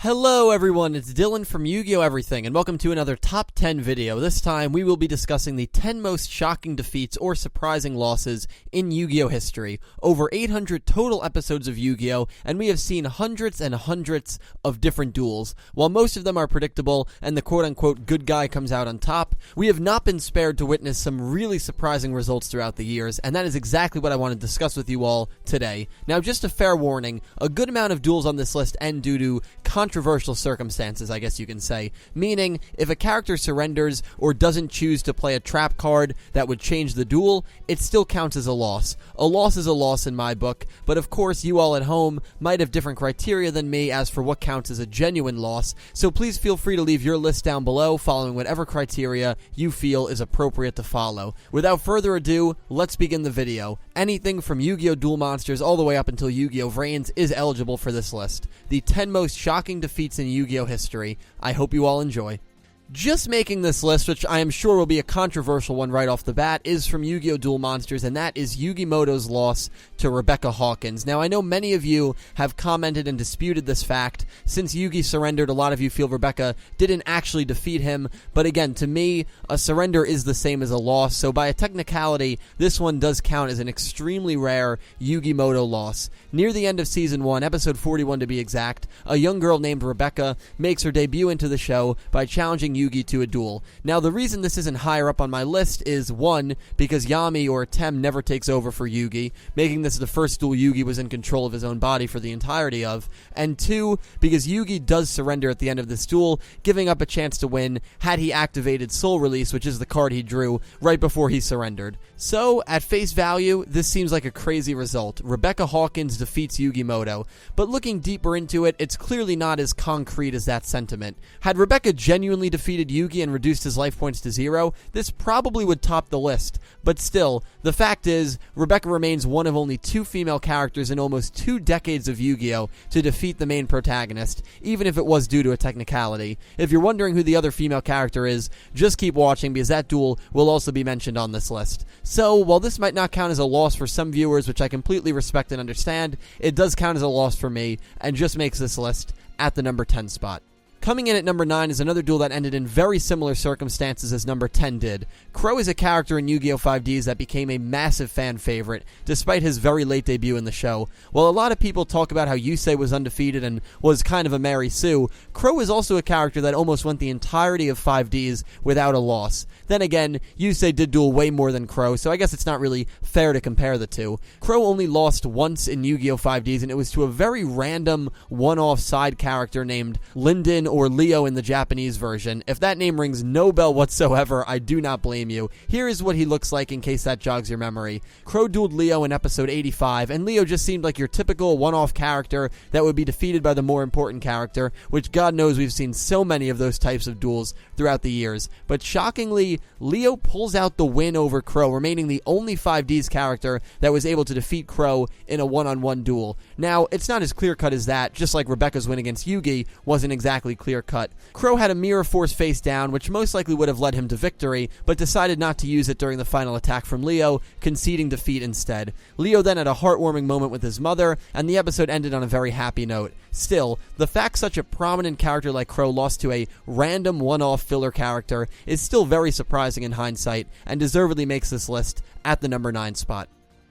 Hello everyone, it's Dylan from Yugioh Everything, and welcome to another Top 10 video. This time, we will be discussing the 10 most shocking defeats or surprising losses in Yu-Gi-Oh history. Over 800 total episodes of Yu-Gi-Oh, and we have seen hundreds and hundreds of different duels. While most of them are predictable, and the quote-unquote good guy comes out on top, we have not been spared to witness some really surprising results throughout the years, and that is exactly what I want to discuss with you all today. Now, just a fair warning, a good amount of duels on this list end due to controversial circumstances, I guess you can say. Meaning, if a character surrenders or doesn't choose to play a trap card that would change the duel, it still counts as a loss. A loss is a loss in my book, but of course you all at home might have different criteria than me as for what counts as a genuine loss, so please feel free to leave your list down below following whatever criteria you feel is appropriate to follow. Without further ado, let's begin the video. Anything from Yu-Gi-Oh! Duel Monsters all the way up until Yu-Gi-Oh! Vrains is eligible for this list. The 10 most shocking defeats in Yu-Gi-Oh! History. I hope you all enjoy. Just making this list, which I am sure will be a controversial one right off the bat, is from Yu-Gi-Oh! Duel Monsters, and that is Yugi Moto's loss to Rebecca Hawkins. Now, I know many of you have commented and disputed this fact. Since Yugi surrendered, a lot of you feel Rebecca didn't actually defeat him, but again, to me, a surrender is the same as a loss, so by a technicality, this one does count as an extremely rare Yugi Moto loss. Near the end of Season 1, Episode 41 to be exact, a young girl named Rebecca makes her debut into the show by challenging Yugi to a duel. Now, the reason this isn't higher up on my list is, 1, because Yami or Tem never takes over for Yugi, making this the first duel Yugi was in control of his own body for the entirety of, and 2, because Yugi does surrender at the end of this duel, giving up a chance to win had he activated Soul Release, which is the card he drew right before he surrendered. So, at face value, this seems like a crazy result. Rebecca Hawkins defeats Yugi Moto, but looking deeper into it, it's clearly not as concrete as that sentiment. Had Rebecca genuinely defeated Yugi and reduced his life points to 0, this probably would top the list. But still, the fact is, Rebecca remains one of only 2 female characters in almost 2 decades of Yu-Gi-Oh! To defeat the main protagonist, even if it was due to a technicality. If you're wondering who the other female character is, just keep watching because that duel will also be mentioned on this list. So, while this might not count as a loss for some viewers, which I completely respect and understand, it does count as a loss for me, and just makes this list at the number 10 spot. Coming in at number 9 is another duel that ended in very similar circumstances as number 10 did. Crow is a character in Yu-Gi-Oh! 5Ds that became a massive fan favorite, despite his very late debut in the show. While a lot of people talk about how Yusei was undefeated and was kind of a Mary Sue, Crow is also a character that almost went the entirety of 5Ds without a loss. Then again, Yusei did duel way more than Crow, so I guess it's not really fair to compare the two. Crow only lost once in Yu-Gi-Oh! 5Ds, and it was to a very random, one-off side character named Linden or Leo in the Japanese version. If that name rings no bell whatsoever, I do not blame you. Here is what he looks like in case that jogs your memory. Crow dueled Leo in episode 85, and Leo just seemed like your typical one-off character that would be defeated by the more important character, which God knows we've seen so many of those types of duels throughout the years. But shockingly, Leo pulls out the win over Crow, remaining the only 5Ds character that was able to defeat Crow in a one-on-one duel. Now, it's not as clear-cut as that, just like Rebecca's win against Yugi wasn't exactly clear-cut. Crow had a Mirror Force face down, which most likely would have led him to victory, but decided not to use it during the final attack from Leo, conceding defeat instead. Leo then had a heartwarming moment with his mother, and the episode ended on a very happy note. Still, the fact such a prominent character like Crow lost to a random one-off filler character is still very surprising in hindsight, and deservedly makes this list at the number 9 spot.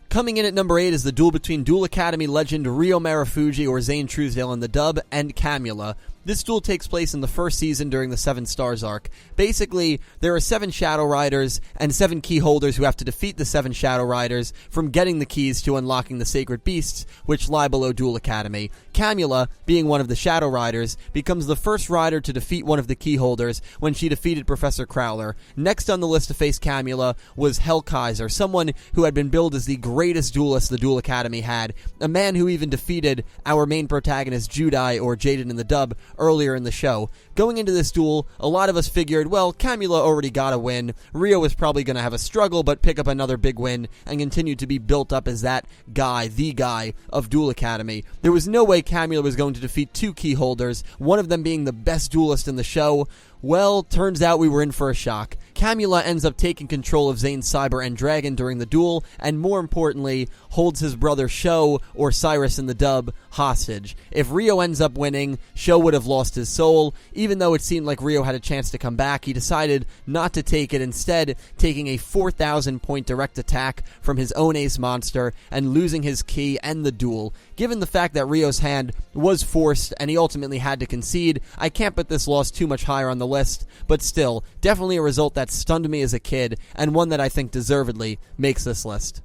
Coming in at number 8 is the duel between Duel Academy legend Ryo Marufuji, or Zane Truesdale in the dub, and Camula. This duel takes place in the first season during the 7 Stars arc. Basically, there are 7 Shadow Riders and 7 key holders who have to defeat the 7 Shadow Riders from getting the keys to unlocking the Sacred Beasts, which lie below Duel Academy. Camula, being one of the Shadow Riders, becomes the first rider to defeat one of the key holders when she defeated Professor Crowler. Next on the list to face Camula was Hel Kaiser, someone who had been billed as the greatest duelist the Duel Academy had, a man who even defeated our main protagonist Judai, or Jaden in the dub, earlier in the show. Going into this duel, a lot of us figured, well, Camula already got a win, Ryo was probably going to have a struggle but pick up another big win and continue to be built up as that guy, the guy of Duel Academy. There was no way Camula was going to defeat 2 key holders, one of them being the best duelist in the show. Well, turns out we were in for a shock. Camula ends up taking control of Zane's Cyber and Dragon during the duel, and more importantly, holds his brother Sho, or Cyrus in the dub, hostage. If Ryo ends up winning, Sho would have lost his soul. Even though it seemed like Ryo had a chance to come back, he decided not to take it, instead taking a 4,000 point direct attack from his own ace monster and losing his ki and the duel. Given the fact that Ryo's hand was forced and he ultimately had to concede, I can't put this loss too much higher on the list, but still, definitely a result that stunned me as a kid, and one that I think deservedly makes this list.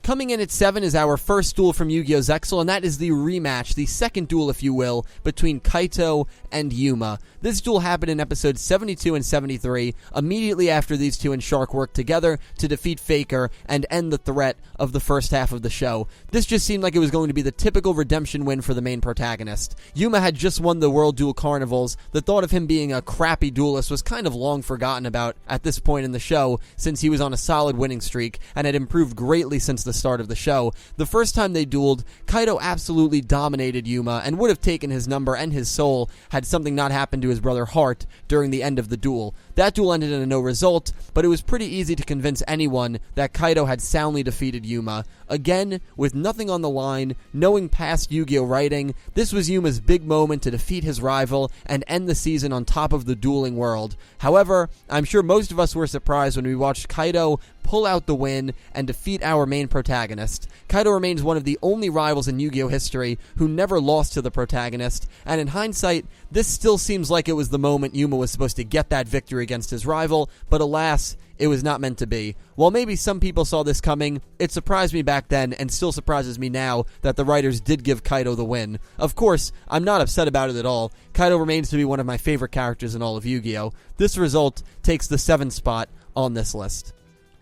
Coming in at 7 is our first duel from Yu-Gi-Oh! Zexal, and that is the rematch, the second duel, if you will, between Kaito and Yuma. This duel happened in episodes 72 and 73, immediately after these two and Shark worked together to defeat Faker and end the threat of the first half of the show. This just seemed like it was going to be the typical redemption win for the main protagonist. Yuma had just won the World Duel Carnivals. The thought of him being a crappy duelist was kind of long forgotten about at this point in the show, since he was on a solid winning streak and had improved greatly since the start of the show. The first time they dueled, Kaito absolutely dominated Yuma and would have taken his number and his soul had something not happened to his brother Hart during the end of the duel. That duel ended in a no result, but it was pretty easy to convince anyone that Kaito had soundly defeated Yuma. Again, with nothing on the line, knowing past Yu-Gi-Oh! Writing, this was Yuma's big moment to defeat his rival and end the season on top of the dueling world. However, I'm sure most of us were surprised when we watched Kaito pull out the win and defeat our main protagonist. Kaito remains one of the only rivals in Yu-Gi-Oh! History who never lost to the protagonist, and in hindsight, this still seems like it was the moment Yuma was supposed to get that victory against his rival, but alas, it was not meant to be. While maybe some people saw this coming, it surprised me back then and still surprises me now that the writers did give Kaito the win. Of course, I'm not upset about it at all. Kaito remains to be one of my favorite characters in all of Yu-Gi-Oh! This result takes the 7th spot on this list.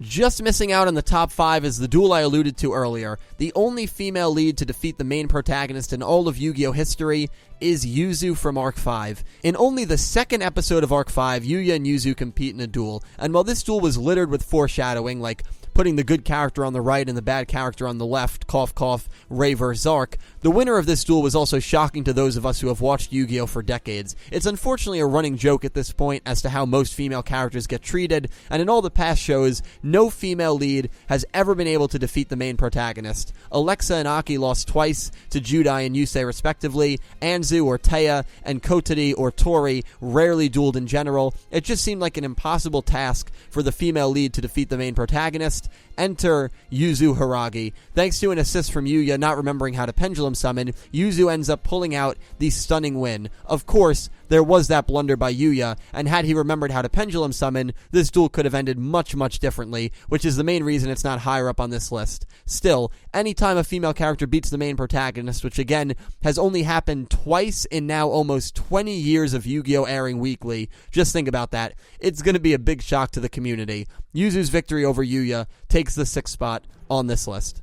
Just missing out on the top 5 is the duel I alluded to earlier. The only female lead to defeat the main protagonist in all of Yu-Gi-Oh! History is Yuzu from Arc 5. In only the second episode of Arc 5, Yuya and Yuzu compete in a duel, and while this duel was littered with foreshadowing, like putting the good character on the right and the bad character on the left, cough cough, Ray vs. Zark, the winner of this duel was also shocking to those of us who have watched Yu-Gi-Oh! For decades. It's unfortunately a running joke at this point as to how most female characters get treated, and in all the past shows, no female lead has ever been able to defeat the main protagonist. Alexa and Aki lost twice to Judai and Yusei respectively. Anzu or Taya and Kotori or Tori rarely dueled in general. It just seemed like an impossible task for the female lead to defeat the main protagonist. Enter Yuzu Hiragi. Thanks to an assist from Yuya not remembering how to pendulum summon, Yuzu ends up pulling out the stunning win. Of course, there was that blunder by Yuya, and had he remembered how to pendulum summon, this duel could have ended much, much differently, which is the main reason it's not higher up on this list. Still, anytime a female character beats the main protagonist, which again has only happened twice in now almost 20 years of Yu-Gi-Oh! Airing weekly, just think about that. It's going to be a big shock to the community. Yuzu's victory over Yuya takes the 6th spot on this list.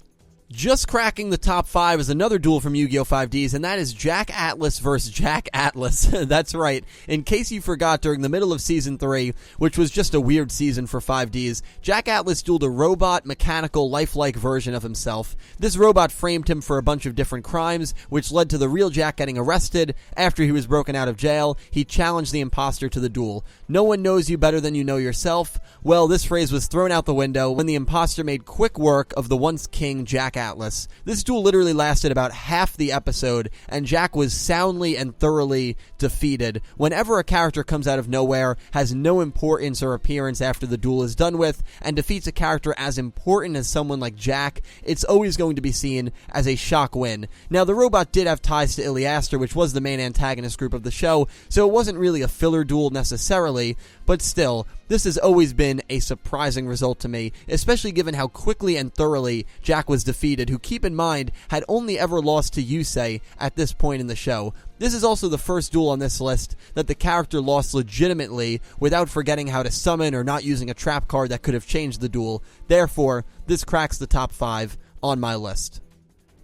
Just cracking the top 5 is another duel from Yu-Gi-Oh! 5Ds, and that is Jack Atlas versus Jack Atlas. That's right. In case you forgot, during the middle of Season 3, which was just a weird season for 5Ds, Jack Atlas dueled a robot, mechanical, lifelike version of himself. This robot framed him for a bunch of different crimes, which led to the real Jack getting arrested. After he was broken out of jail, he challenged the imposter to the duel. No one knows you better than you know yourself. Well, this phrase was thrown out the window when the imposter made quick work of the once king Jack Atlas. This duel literally lasted about half the episode, and Jack was soundly and thoroughly defeated. Whenever a character comes out of nowhere, has no importance or appearance after the duel is done with, and defeats a character as important as someone like Jack, it's always going to be seen as a shock win. Now, the robot did have ties to Iliaster, which was the main antagonist group of the show, so it wasn't really a filler duel necessarily, but still, this has always been a surprising result to me, especially given how quickly and thoroughly Jack was defeated, who, keep in mind, had only ever lost to Yusei at this point in the show. This is also the first duel on this list that the character lost legitimately without forgetting how to summon or not using a trap card that could have changed the duel. Therefore, this cracks the top 5 on my list.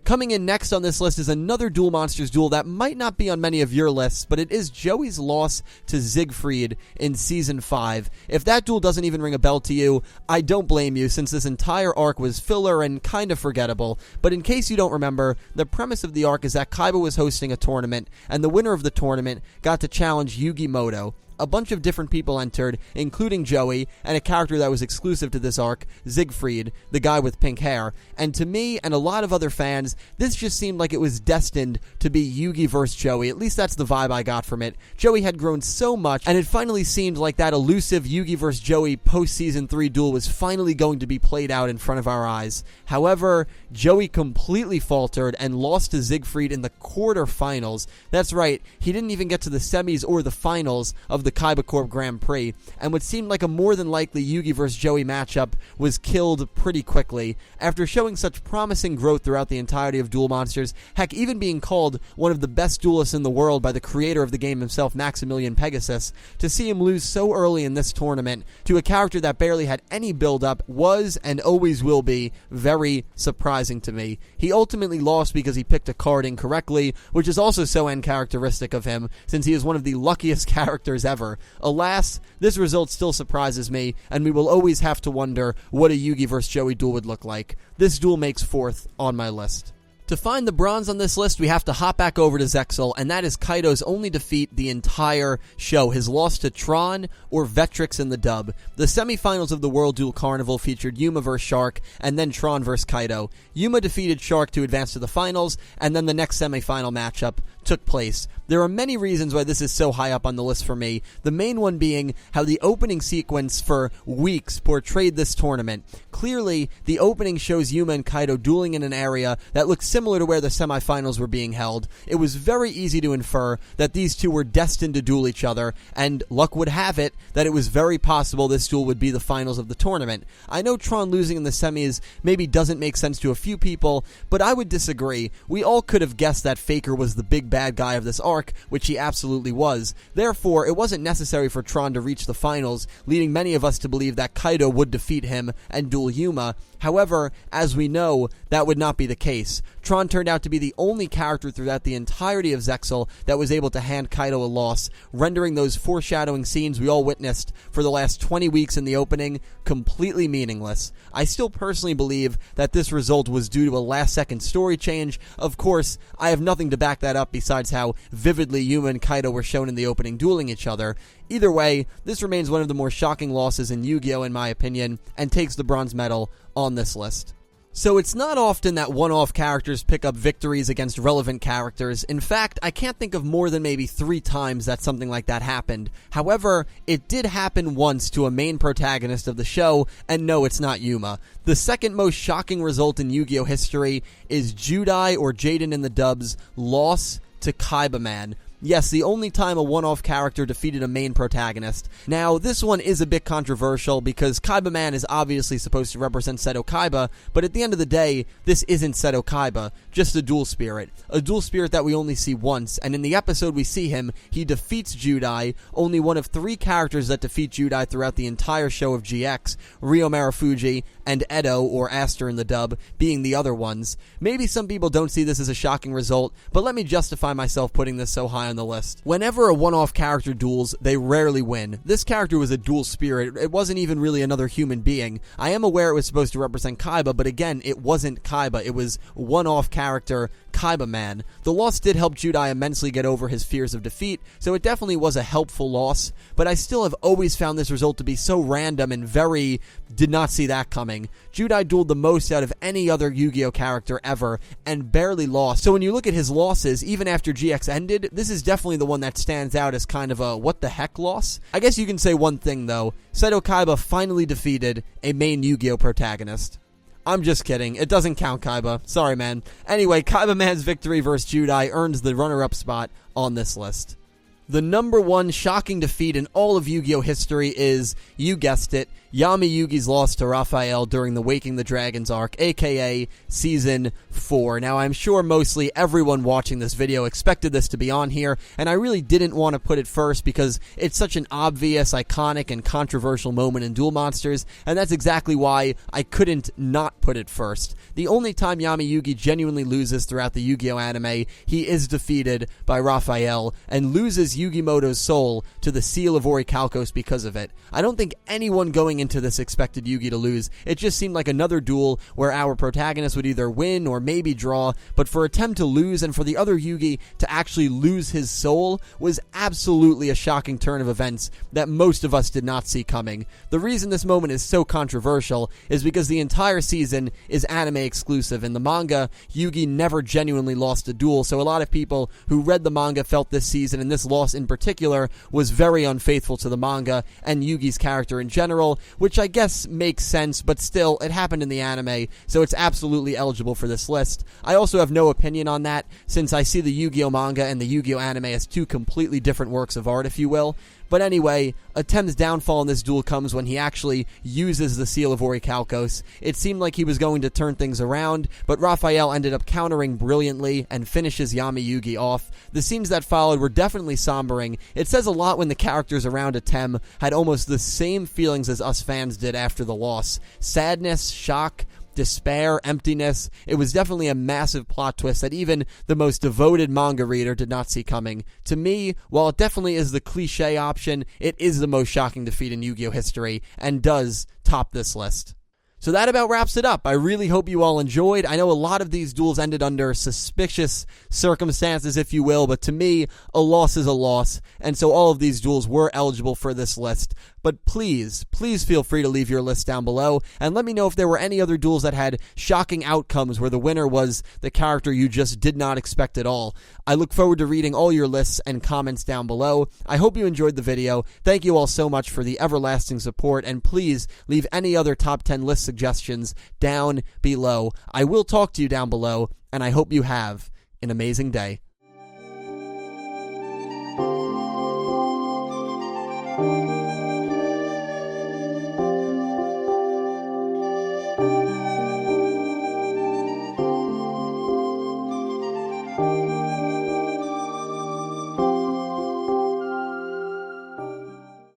Coming in next on this list is another Duel Monsters duel that might not be on many of your lists, but it is Joey's loss to Siegfried in Season 5. If that duel doesn't even ring a bell to you, I don't blame you, since this entire arc was filler and kind of forgettable. But in case you don't remember, the premise of the arc is that Kaiba was hosting a tournament, and the winner of the tournament got to challenge Yugi Moto. a bunch of different people entered, including Joey, and a character that was exclusive to this arc, Siegfried, the guy with pink hair. And to me, and a lot of other fans, this just seemed like it was destined to be Yugi versus Joey. At least that's the vibe I got from it. Joey had grown so much, and it finally seemed like that elusive Yugi versus Joey post-Season 3 duel was finally going to be played out in front of our eyes. However, Joey completely faltered and lost to Siegfried in the quarterfinals. That's right, he didn't even get to the semis or the finals of the Kaiba Corp Grand Prix, and what seemed like a more than likely Yugi versus Joey matchup was killed pretty quickly. After showing such promising growth throughout the entirety of Duel Monsters, heck, even being called one of the best duelists in the world by the creator of the game himself, Maximilian Pegasus, to see him lose so early in this tournament to a character that barely had any build-up was and always will be very surprising to me. He ultimately lost because he picked a card incorrectly, which is also so uncharacteristic of him, since he is one of the luckiest characters ever. Alas, this result still surprises me, and we will always have to wonder what a Yugi vs. Joey duel would look like. This duel makes 4th on my list. To find the bronze on this list, we have to hop back over to Zexal, and that is Kaido's only defeat the entire show, his loss to Tron or Vectrix in the dub. The semifinals of the World Duel Carnival featured Yuma vs. Shark, and then Tron vs. Kaido. Yuma defeated Shark to advance to the finals, and then the next semifinal matchup took place. There are many reasons why this is so high up on the list for me, the main one being how the opening sequence for weeks portrayed this tournament. Clearly, the opening shows Yuma and Kaido dueling in an area that looks similar to where the semifinals were being held. It was very easy to infer that these two were destined to duel each other, and luck would have it that it was very possible this duel would be the finals of the tournament. I know Tron losing in the semis maybe doesn't make sense to a few people, but I would disagree. We all could have guessed that Faker was the big bad guy of this arc, which he absolutely was. Therefore, it wasn't necessary for Tron to reach the finals, leading many of us to believe that Kaido would defeat him and duel Yuma. However, as we know, that would not be the case. Tron turned out to be the only character throughout the entirety of Zexal that was able to hand Kaido a loss, rendering those foreshadowing scenes we all witnessed for the last 20 weeks in the opening completely meaningless. I still personally believe that this result was due to a last-second story change. Of course, I have nothing to back that up besides how vividly Yuma and Kaido were shown in the opening dueling each other. Either way, this remains one of the more shocking losses in Yu-Gi-Oh! In my opinion, and takes the bronze medal on this list. So it's not often that one-off characters pick up victories against relevant characters. In fact, I can't think of more than maybe 3 times that something like that happened. However, it did happen once to a main protagonist of the show, and no, it's not Yuma. The second most shocking result in Yu-Gi-Oh! History is Judai, or Jaden in the dubs, loss to Kaiba Man. Yes, the only time a one-off character defeated a main protagonist. Now, this one is a bit controversial because Kaiba Man is obviously supposed to represent Seto Kaiba, but at the end of the day, this isn't Seto Kaiba, just a dual spirit. A dual spirit that we only see once, and in the episode we see him, he defeats Judai, only one of 3 characters that defeat Judai throughout the entire show of GX, Ryo Marufuji and Edo, or Aster in the dub, being the other ones. Maybe some people don't see this as a shocking result, but let me justify myself putting this so high on the list. Whenever a one-off character duels, they rarely win. This character was a dual spirit. It wasn't even really another human being. I am aware it was supposed to represent Kaiba, but again, it wasn't Kaiba. It was one-off character Kaiba Man. The loss did help Judai immensely get over his fears of defeat, so it definitely was a helpful loss, but I still have always found this result to be so random and very did not see that coming. Judai dueled the most out of any other Yu-Gi-Oh! Character ever, and barely lost. So when you look at his losses, even after GX ended, this is definitely the one that stands out as kind of a what the heck loss. I guess you can say one thing though, Seto Kaiba finally defeated a main Yu-Gi-Oh! Protagonist. I'm just kidding. It doesn't count, Kaiba. Sorry, man. Anyway, Kaiba Man's victory versus Judai earns the runner-up spot on this list. The number 1 shocking defeat in all of Yu-Gi-Oh! History is, you guessed it, Yami Yugi's loss to Raphael during the Waking the Dragons arc, aka Season 4. Now, I'm sure mostly everyone watching this video expected this to be on here, and I really didn't want to put it first because it's such an obvious, iconic, and controversial moment in Duel Monsters, and that's exactly why I couldn't not put it first. The only time Yami Yugi genuinely loses throughout the Yu-Gi-Oh! Anime, he is defeated by Raphael, and loses Yugi Moto's soul to the seal of Orichalcos because of it. I don't think anyone going into this expected Yugi to lose. It just seemed like another duel where our protagonist would either win or maybe draw, but for Tem to lose and for the other Yugi to actually lose his soul was absolutely a shocking turn of events that most of us did not see coming. The reason this moment is so controversial is because the entire season is anime exclusive. In the manga, Yugi never genuinely lost a duel, so a lot of people who read the manga felt this season, and this loss in particular, was very unfaithful to the manga and Yugi's character in general, which I guess makes sense, but still, it happened in the anime, so it's absolutely eligible for this list. I also have no opinion on that, since I see the Yu-Gi-Oh manga and the Yu-Gi-Oh anime as two completely different works of art, if you will. But anyway, Tem's downfall in this duel comes when he actually uses the seal of Orichalcos. It seemed like he was going to turn things around, but Raphael ended up countering brilliantly and finishes Yami Yugi off. The scenes that followed were definitely sombering. It says a lot when the characters around Tem had almost the same feelings as us fans did after the loss. Sadness, shock, despair, emptiness. It was definitely a massive plot twist that even the most devoted manga reader did not see coming. To me, while it definitely is the cliche option, it is the most shocking defeat in Yu-Gi-Oh history and does top this list. So that about wraps it up. I really hope you all enjoyed. I know a lot of these duels ended under suspicious circumstances, if you will, but to me, a loss is a loss, and so all of these duels were eligible for this list. But please feel free to leave your list down below, and let me know if there were any other duels that had shocking outcomes where the winner was the character you just did not expect at all. I look forward to reading all your lists and comments down below. I hope you enjoyed the video. Thank you all so much for the everlasting support, and please leave any other top 10 list suggestions down below. I will talk to you down below, and I hope you have an amazing day.